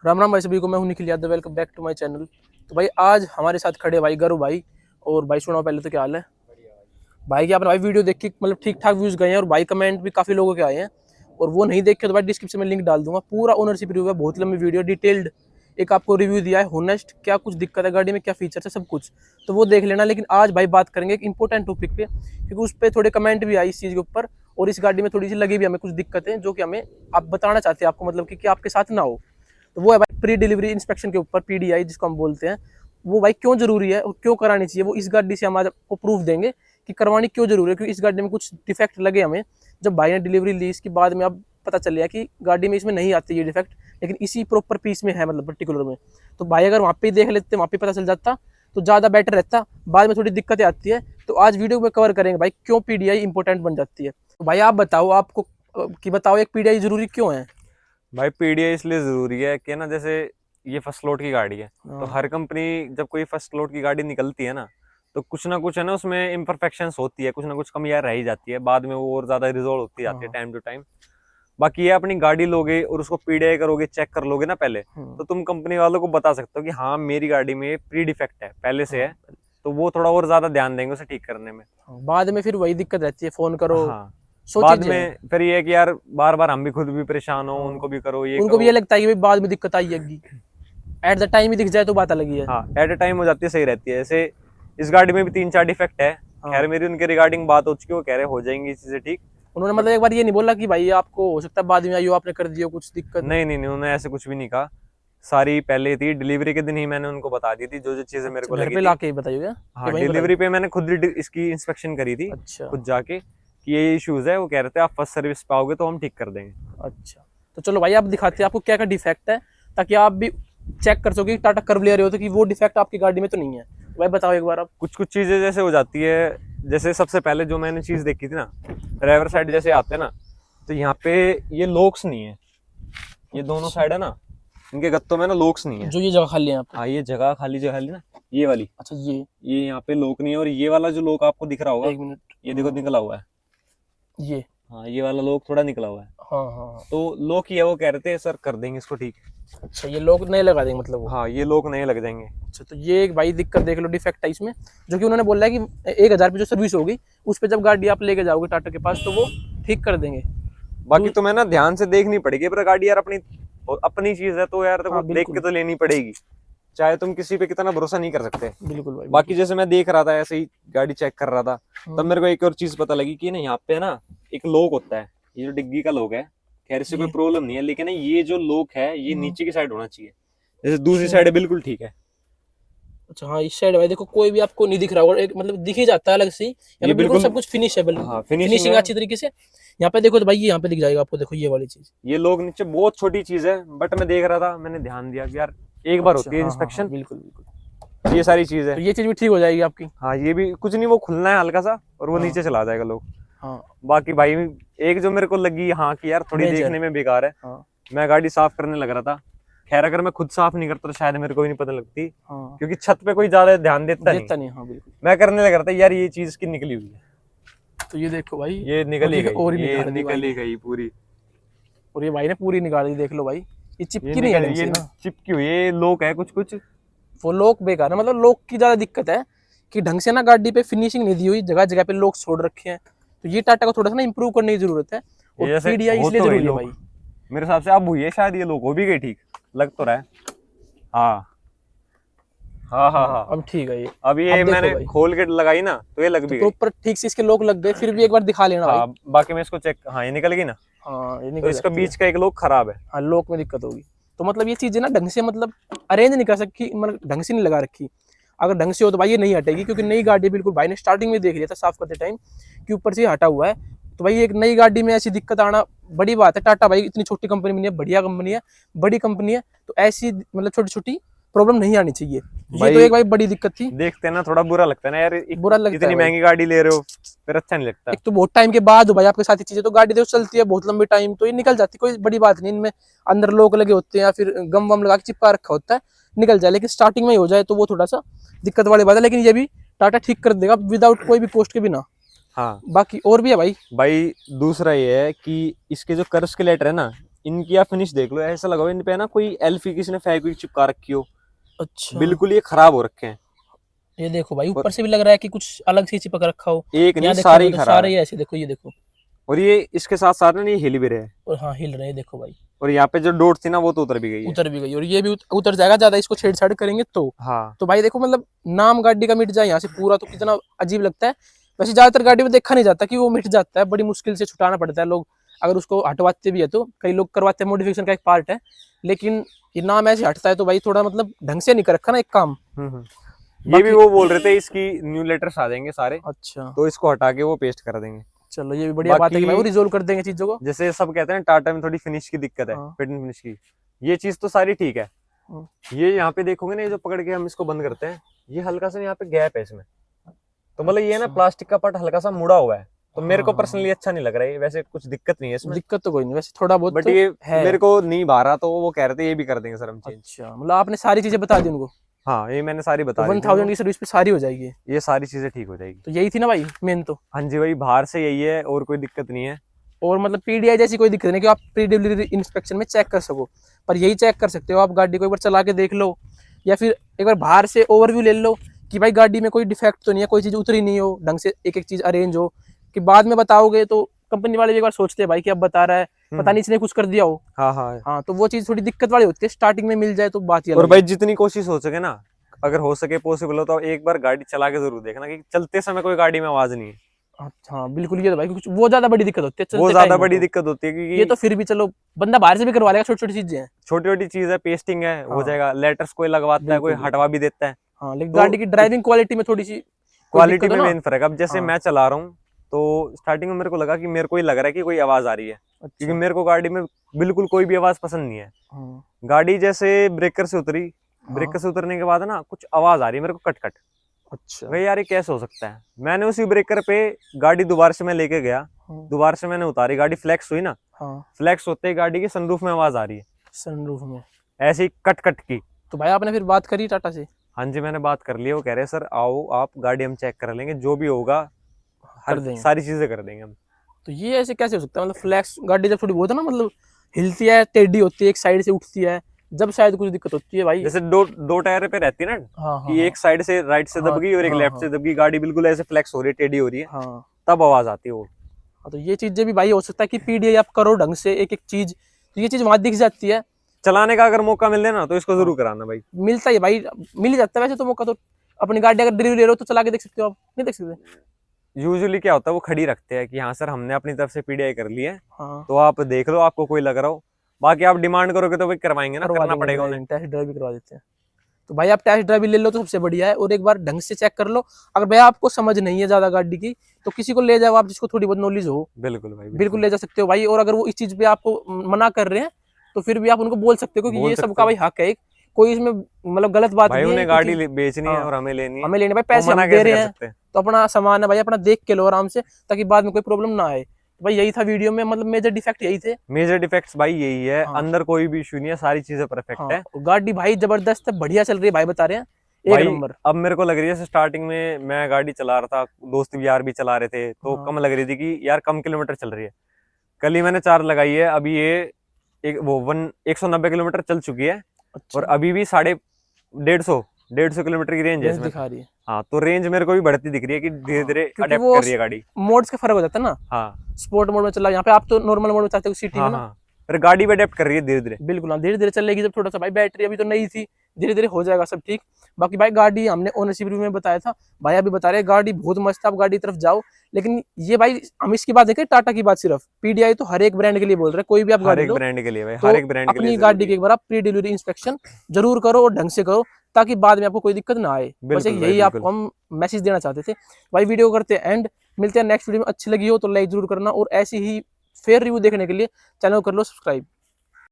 राम राम भाई सभी को। मैं हूं Nikhil Yadav. Welcome back to my channel. तो भाई आज हमारे साथ खड़े भाई गरु भाई। और भाई सुनाओ पहले तो क्या हाल है भाई? क्या आपने भाई वीडियो देख के मतलब ठीक ठाक व्यूज गए हैं और भाई कमेंट भी काफी लोगों के आए हैं। और वो नहीं देखे तो भाई डिस्क्रिप्शन में लिंक डाल दूंगा। पूरा ओनरशिप रिव्यू है, बहुत लंबी वीडियो, डिटेल्ड एक आपको रिव्यू दिया है होनेस्ट, क्या कुछ दिक्कत है गाड़ी में, क्या फीचर्स है, सब कुछ तो वो देख लेना। लेकिन आज भाई बात करेंगे एक इंपॉर्टेंट टॉपिक पे, क्योंकि उस पर थोड़े कमेंट भी आई इस चीज़ के ऊपर। और इस गाड़ी में थोड़ी सी लगी भी हमें कुछ दिक्कतें जो कि हमें आप बताना चाहते हैं आपको, मतलब कि आपके साथ ना हो। तो वो है भाई प्री डिलीवरी इंस्पेक्शन के ऊपर, पीडीआई जिसको हम बोलते हैं। वो भाई क्यों जरूरी है और क्यों करानी चाहिए, वो इस गाड़ी से हम आज आपको प्रूफ देंगे कि करवानी क्यों जरूरी है। क्योंकि इस गाड़ी में कुछ डिफेक्ट लगे हमें, जब भाई ने डिलीवरी ली इसके बाद में अब पता चल गया कि गाड़ी में इसमें नहीं आती ये डिफेक्ट, लेकिन इसी प्रॉपर पीस में है, मतलब पर्टिकुलर में। तो भाई अगर वहाँ पे देख लेते, वहाँ पे पता चल जाता तो ज़्यादा बेटर रहता। बाद में थोड़ी दिक्कतें आती है, तो आज वीडियो में कवर करेंगे भाई क्यों पीडीआई इंपॉर्टेंट बन जाती है। तो भाई आप बताओ, आपको कि बताओ एक पीडीआई जरूरी क्यों है? भाई पीडीआई इसलिए जरूरी है कि ना, जैसे ये फर्स्ट लोड की गाड़ी है तो हर कंपनी जब कोई फर्स्ट लोड की गाड़ी निकलती है ना, तो कुछ ना कुछ है ना उसमें इम्परफेक्शंस होती है, कुछ ना कुछ कमियां रह ही जाती है, बाद में वो और ज्यादा रिजोल्व होती जाती है टाइम टू टाइम। बाकी ये अपनी गाड़ी लोगे और उसको पीडीआई करोगे, चेक कर लोगे ना पहले, तो तुम कंपनी वालों को बता सकते हो कि हाँ मेरी गाड़ी में प्री डिफेक्ट है, पहले से है। तो वो थोड़ा और ज्यादा ध्यान देंगे उसे ठीक करने में। बाद में फिर वही दिक्कत रहती है, फोन करो। हाँ, बाद में फिर ये है कि यार बार बार हम भी खुद भी परेशान हो, उनको भी करो, ये उनको भी ये लगता है कि भाई बाद में दिक्कत आएगी, एट द टाइम ही दिख जाए तो बात अलग ही है। हाँ, एट अ टाइम हो जाती है, सही रहती है। ऐसे इस गाड़ी में भी 3-4 डिफेक्ट है। खैर मेरी उनके रिगार्डिंग बात हो चुकी है, वो कह रहे हो जाएंगी चीजें ठीक। उन्होंने मतलब एक बार ये नहीं बोला कि भाई आपको हो सकता है बाद में आइयो आपने कर दिया कुछ दिक्कत? नहीं नहीं नहीं, उन्होंने ऐसे कुछ भी नहीं कहा। सारी पहले थी, डिलीवरी के दिन ही मैंने उनको बता दी थी जो जो चीजें मेरे को घर लगी पे थी। लाके बताइए। हाँ, डिलीवरी पे मैंने खुद इसकी इंस्पेक्शन करी थी। अच्छा, खुद जाके कि ये इश्यूज है। वो कह रहे थे आप फर्स्ट सर्विस पे आओगे तो हम ठीक कर देंगे। अच्छा, तो चलो भाई आप दिखाते हैं आपको क्या क्या डिफेक्ट है, ताकि आप भी चेक कर सको कि टाटा कर्व ले रहे हो तो कि वो डिफेक्ट आपकी गाड़ी में तो नहीं है। भाई बताओ एक बार आप। कुछ कुछ चीजें जैसे हो जाती है, जैसे सबसे पहले जो मैंने चीज देखी थी ना, ड्राइवर साइड जैसे आते हैं ना, तो यहाँ पे ये लॉक्स नहीं है। ये दोनों साइड है ना, इनके गत्तों में ना लॉक्स नहीं है। जो ये जगह खाली है हाँ, ये जगह खाली ना, ये वाली। अच्छा, ये यहाँ पे लॉक नहीं है। और ये वाला जो लॉक आपको दिख रहा होगा, एक मिनट, ये देखो निकला हुआ है। ये हाँ, ये वाला लॉक थोड़ा निकला हुआ है। हाँ हाँ। तो लॉक ही है, वो कह रहे थे सर कर देंगे इसको ठीक। अच्छा, ये लोग नहीं लगा देंगे मतलब वो? हाँ, ये लॉक नहीं लग जाएंगे। अच्छा, तो ये एक भाई दिक्कत देख लो, डिफेक्ट है इसमें। जो कि उन्होंने बोला है कि 1000 रुपये जो सर्विस होगी उस पर जब गाड़ी आप लेके जाओगे टाटा के पास तो वो ठीक कर देंगे। बाकी तुम्हें ना ध्यान से देखनी पड़ेगी, पर गाड़ी यार अपनी अपनी चीज है, तो यार तो देख के तो लेनी पड़ेगी, चाहे तुम किसी पे कितना भरोसा नहीं कर सकते। बिल्कुल भाई। बाकी जैसे मैं देख रहा था, ऐसे ही गाड़ी चेक कर रहा था, तब मेरे को एक और चीज पता लगी कि ना यहाँ पे ना एक लॉक होता है, ये जो डिग्गी का लॉक है। खैर इससे कोई प्रॉब्लम नहीं है, लेकिन ये जो लॉक है ये नीचे की साइड होना चाहिए, जैसे दूसरी साइड बिल्कुल ठीक है। अच्छा हाँ, इस साइड भाई देखो कोई भी आपको नहीं दिख रहा होगा, एक मतलब दिख ही जाता है अलग से। ये बिल्कुल सब कुछ फिनिश है, हाँ, फिनिशिंग अच्छी तरीके से। यहाँ पे देखो तो भाई यहाँ पे दिख जाएगा आपको, देखो ये वाली चीज, ये लोग नीचे बहुत छोटी चीज है, बट मैं देख रहा था, मैंने ध्यान दिया कि यार एक बार होती है इंस्पेक्शन। बिल्कुल बिल्कुल, ये सारी चीज है, तो ये चीज भी ठीक हो जाएगी आपकी। हाँ, ये भी कुछ नहीं, वो खुलना है हल्का सा और वो नीचे चला जाएगा लोग। हाँ, बाकी भाई एक जो मेरे को लगी हाँ कि यार थोड़ी देखने में बेकार है। मैं गाड़ी साफ करने लग रहा था। खैर अगर मैं खुद साफ नहीं करता तो शायद मेरे को भी नहीं पता लगती, क्योंकि छत पे कोई ज्यादा ध्यान देता नहीं। हाँ बिल्कुल, मैं करने लग रहा था यार ये चीज की निकली हुई है, तो ये देखो भाई, ये निकली गई, और ये निकली गई पूरी। और ये भाई ने पूरी निकाल दी, देख लो भाई, ये चिपकी नहीं है, ये चिपकी हुई, ये लोक है कुछ कुछ। वो लोक बेकार है, मतलब लोक की ज्यादा दिक्कत है कि ढंग से ना गाड़ी पे फिनिशिंग नहीं दी हुई, जगह जगह पे लोग छोड़ रखे हैं। तो ये टाटा को थोड़ा सा ना इंप्रूव करने की जरूरत है, और पीडीआई इसलिए जरूरी है भाई। मेरे हिसाब से अब हुई है शायद, ये लोग हो भी गई ठीक, लग तो रहा है। हाँ हाँ हाँ हाँ, अब ठीक है ये। अब ये मैंने खोल के लगाई ना तो ये लग भी गई प्रॉपर ठीक से इसके लोक लग गए। फिर भी एक बार दिखा लेना भाई। बाकी मैं इसको चेक, हाँ ये निकल गई ना। हाँ, ये निकल, तो इसका बीच का एक लोक खराब है। हाँ, लोक में दिक्कत होगी। तो मतलब ये चीजें ना ढंग से मतलब अरेंज नहीं कर सकती, मतलब ढंग से नहीं लगा रखी। अगर ढंग से हो तो भाई ये नहीं हटेगी, क्योंकि नई गाड़ी बिल्कुल भाई ने स्टार्टिंग में देख लिया था साफ करते टाइम कि ऊपर से हटा हुआ है। तो भाई एक नई गाड़ी में ऐसी दिक्कत आना बड़ी बात है। टाटा भाई इतनी छोटी कंपनी नहीं है, बढ़िया कंपनी है, बड़ी कंपनी है, तो ऐसी मतलब छोटी छोटी प्रॉब्लम नहीं आनी चाहिए। ये तो एक भाई बड़ी दिक्कत थी। देखते हैं ना, थोड़ा बुरा लगता है ना यार, बुरा लगता है, इतनी महंगी गाड़ी ले रहे हो, फिर अच्छा नहीं लगता। एक तो बहुत टाइम के बाद भाई आपके साथ चीजें, तो गाड़ी देखो चलती है बहुत लंबी टाइम तो ये निकल जाती है, कोई बड़ी बात नहीं। इनमें अंदर लोक लगे होते हैं या फिर गम वम लगा के चिपका रखा होता है, निकल जाए। लेकिन स्टार्टिंग में ही हो जाए तो वो थोड़ा सा दिक्कत वाली बात है। लेकिन ये भी टाटा ठीक कर देगा विदाउट कोई भी कॉस्ट के बिना। हाँ, बाकी और भी है भाई। दूसरा ये है कि इसके जो कर्व स्केलेटर है ना, इनकी आप फिनिश देख लो, ऐसा लगा हुआ इन पे ना कोई एल्फी किसी ने फेविक्विक चिपका रखी हो। अच्छा बिल्कुल ये खराब हो रखे हैं। ये देखो भाई, और ऊपर से भी लग रहा है कि कुछ अलग से चिपक रखा हो। एक नहीं यहाँ देखो सारे ही तो खराब सारे है। ही ऐसे, देखो ये देखो। और ये इसके साथ साथ ना ये हिल भी रहे हैं। और हाँ हिल रहे हैं, देखो भाई और यहाँ पे जो डोट थी ना वो तो उतर भी गई है। उतर भी गई, और ये भी उतर जाएगा, ज्यादा इसको छेड़छाड़ करेंगे तो। हाँ तो भाई देखो मतलब नाम गाड़ी का मिट जाए यहाँ से पूरा, तो कितना अजीब लगता है। वैसे ज्यादातर गाड़ी में देखा नहीं जाता कि वो मिट जाता है, बड़ी मुश्किल से छुटाना पड़ता है। लोग अगर उसको हटवाते भी है तो कई लोग करवाते हैं, मॉडिफिकेशन का एक पार्ट है। लेकिन ये नाम ऐसे हटता है तो भाई थोड़ा मतलब ढंग से नहीं कर रखा ना एक काम। ये भी वो बोल रहे थे इसकी न्यू लेटर्स आ जाएंगे सारे, अच्छा तो इसको हटा के वो पेस्ट कर देंगे। चलो ये भी बढ़िया बात है कि भाई वो बाकी रिजोल्व कर देंगे चीजों को। जैसे सब कहते हैं टाटा में थोड़ी फिनिश की दिक्कत है, हाँ। फिट एंड फिनिश की, ये चीज तो सारी ठीक है। हाँ। ये यहाँ पे देखोगे ना, ये जो पकड़ के हम इसको बंद करते हैं, ये हल्का सा यहाँ पे गैप है इसमें, तो मतलब ये ना अच्छा। प्लास्टिक का पार्ट हल्का सा मुड़ा हुआ है, तो मेरे को हाँ, पर्सनली अच्छा नहीं लग रहा है। वैसे कुछ दिक्कत नहीं है इसमें, दिक्कत तो कोई नहीं, वैसे थोड़ा बहुत बट तो ये है। मेरे को नहीं भा रहा, तो वो कह रहे थे ये भी कर देंगे सर हम चेंज। अच्छा मतलब आपने सारी चीजें बता दी उनको, हाँ ये मैंने सारी तो बता दी थी 1000 उनको, की सर्विस पे सारी हो जाएगी। ये सारी चीजें ठीक हो जाएगी। तो यही थी ना भाई मेन तो। हाँ जी भाई, बाहर से यही है और कोई दिक्कत नहीं है। और मतलब पीडीआई जैसी कोई दिक्कत नहीं कि आप प्री डिलीवरी इंस्पेक्शन में चेक कर सको, पर यही चेक कर सकते हो आप गाड़ी को एक बार चला के देख लो, या फिर एक बार बाहर से ओवरव्यू ले लो कि भाई गाड़ी में कोई डिफेक्ट तो नहीं है, कोई चीज़ उतरी नहीं हो ढंग से, एक एक चीज़ अरेंज हो, कि बाद में बताओगे तो कंपनी वाले भी एक बार सोचते हैं भाई कि अब बता रहा है, पता नहीं इसने कुछ कर दिया हो। हाँ हाँ। हाँ तो वो चीज़ थोड़ी दिक्कत वाली होती है, स्टार्टिंग में मिल जाए तो बात ही और अलग भाई है। जितनी कोशिश हो सके ना, अगर हो सके पॉसिबल हो तो एक बार गाड़ी चला के जरूर देखना कि चलते समय कोई गाड़ी में आवाज नहीं है। हाँ बिल्कुल, ये तो भाई कुछ वो ज्यादा बड़ी दिक्कत होती है वो चलते ज्यादा टाइम बड़ी तो। दिक्कत होती है, क्योंकि ये तो फिर भी चलो बंदा बाहर से भी करवा लेगा, छोटी छोटी चीजें हैं। छोटी छोटी चीज है, पेस्टिंग है, हो हाँ। जाएगा, लेटर्स कोई लगवाता है, कोई बिल्कुल हटवा भी देता है। हाँ, लेकिन तो गाड़ी की ड्राइविंग क्वालिटी में थोड़ी सी कोई क्वालिटी दिक्कत में हो ना। मेन फर्क है। अब जैसे हाँ। मैं चला रहा हूँ, तो स्टार्टिंग में मेरे को लगा कि मेरे को ही लग रहा है कि कोई आवाज आ रही है, क्योंकि अच्छा। मेरे को गाड़ी में बिल्कुल कोई भी आवाज पसंद नहीं है। हाँ। गाड़ी जैसे ब्रेकर से उतरी, ब्रेकर हाँ। से उतरने के बाद ना कुछ आवाज आ रही है मेरे को, कट कट। अच्छा। भाई यार ये कैसे हो सकता है। मैंने उसी ब्रेकर पे गाड़ी दोबारा से मैं लेके गया, हाँ। दोबारा से मैंने उतारी, गाड़ी फ्लैक्स हुई ना, हाँ फ्लैक्स होते ही गाड़ी की सनरूफ में आवाज आ रही है, सनरूफ में। ऐसी ही कट कट की। तो भाई आपने फिर बात करी टाटा से? हाँ जी मैंने बात कर ली है, वो कह रहे हैं सर आओ आप गाड़ी हम चेक कर लेंगे, जो भी होगा कर देंगे। सारी चीजें कर देंगे हम। तो ये ऐसे कैसे हो सकता है, मतलब फ्लैक्स गाड़ी जब थोड़ी बहुत है ना, मतलब हिलती है, टेढ़ी होती है, एक साइड से उठती है, जब शायद कुछ दिक्कत होती है भाई। जैसे दो टायर पे रहती है ना, हाँ हाँ कि एक साइड से राइट से हाँ, दब गई और एक हाँ, लेफ्ट हाँ, से दब गई, गाड़ी बिल्कुल ऐसे फ्लैक्स हो रही है, टेढ़ी हो रही है, हाँ। तब आवाज आती है वो। हाँ, तो ये चीजें भी भाई हो सकता है कि पीडीआई आप करो ढंग से एक एक चीज, तो ये चीज वहां दिख जाती है। चलाने का अगर मौका मिल ना तो इसको जरूर कराना भाई। मिलता है भाई, मिल ही जाता है वैसे तो मौका तो। अपनी गाड़ी अगर डिलीवरी ले रहे हो तो चला के देख सकते हो, आप नहीं देख सकते? यूजुअली क्या होता है, वो खड़ी रखते हैं कि हाँ सर हमने अपनी तरफ से पीडीआई कर ली है, हाँ तो आप देख लो आपको कोई लग रहा हो। बाकी आप डिमांड करोगे तो भाई करवाएंगे ना, करवा करना पड़ेगा उन्हें। देंगे, टेस्ट ड्राइव भी करवा देते हैं। तो भाई आप टेस्ट ड्राइव भी ले लो तो सबसे बढ़िया है, और एक बार ढंग से चेक कर लो। अगर भैया आपको समझ नहीं है ज्यादा गाड़ी की, तो किसी को ले जाओ आप जिसको थोड़ी बहुत नॉलेज हो, बिल्कुल भाई बिल्कुल ले जा सकते हो भाई। और अगर वो इस चीज पे आपको मना कर रहे हैं तो फिर भी आप उनको बोल सकते हो कि बोल ये सकते सबका हो। भाई हक है, कोई इसमें मतलब गलत बात भाई नहीं है। उन्हें गाड़ी क्योंकि बेचनी है हाँ, और हमें लेनी है, हमें लेने भाई वो पैसे हम मना दे कैसे रहे कर हैं, सकते हैं। तो अपना सामान है भाई अपना देख के लो आराम से, ताकि बाद में कोई प्रॉब्लम ना आए। तो भाई यही था वीडियो में, मतलब मेजर डिफेक्ट यही थे। मेजर डिफेक्ट्स भाई यही है, हाँ। अंदर कोई भी इशू नहीं है, सारी चीजें परफेक्ट हाँ है। गाड़ी भाई जबरदस्त है, बढ़िया चल रही है भाई, बता रहे हैं एक भाई नंबर। अब मेरे को लग रही है स्टार्टिंग में मैं गाड़ी चला रहा था, दोस्त भी यार भी चला रहे थे, तो हाँ। कम लग रही थी कि यार कम किलोमीटर चल रही है। कल ही मैंने 4 लगाई है, अभी ये एक वो 190 किलोमीटर चल चुकी है, अच्छा और अभी भी 150 किलोमीटर की रेंज है रेंज इसमें। दिखा रही है। हाँ तो रेंज मेरे को भी बढ़ती दिख रही है कि धीरे हाँ, धीरे क्योंकि अडेप्ट वो कर रही है गाड़ी। मोड्स का फर्क हो जाता है ना, हाँ स्पोर्ट मोड में चला, यहाँ पे आप तो नॉर्मल मोड में चाहते हो सिटी हाँ में ना। हाँ, पर गाड़ी भी अडेप्ट कर रही है धीरे धीरे। बिल्कुल हाँ, धीरे धीरे चलेगी जब थोड़ा सा भाई, बैटरी अभी तो नई थी, धीरे धीरे हो जाएगा सब ठीक। बाकी भाई गाड़ी हमने ओनरशिप रिव्यू में बताया था, भाई अभी बता रहे हैं गाड़ी बहुत मस्त है, आप गाड़ी की तरफ जाओ। लेकिन ये भाई हम इसकी बात देखें, टाटा की बात सिर्फ, पीडीआई तो हर एक ब्रांड के लिए बोल रहे हैं, कोई भी आप हर गाड़ी एक लो ब्रांड के लिए भाई, तो हर एक ब्रांड के लिए अपनी जरूरी गाड़ी की है। एक बार आप प्री डिलीवरी इंस्पेक्शन जरूर करो और ढंग से करो, ताकि बाद में आपको कोई दिक्कत ना आए। बस बिल्कुल भाई, यही बिल्कुल। आपको हम मैसेज देना चाहते थे भाई। वीडियो करते हैं एंड, मिलते हैं नेक्स्ट वीडियो में। अच्छी लगी हो तो लाइक जरूर करना, और ऐसी ही फेयर रिव्यू देखने के लिए चैनल को कर लो सब्सक्राइब।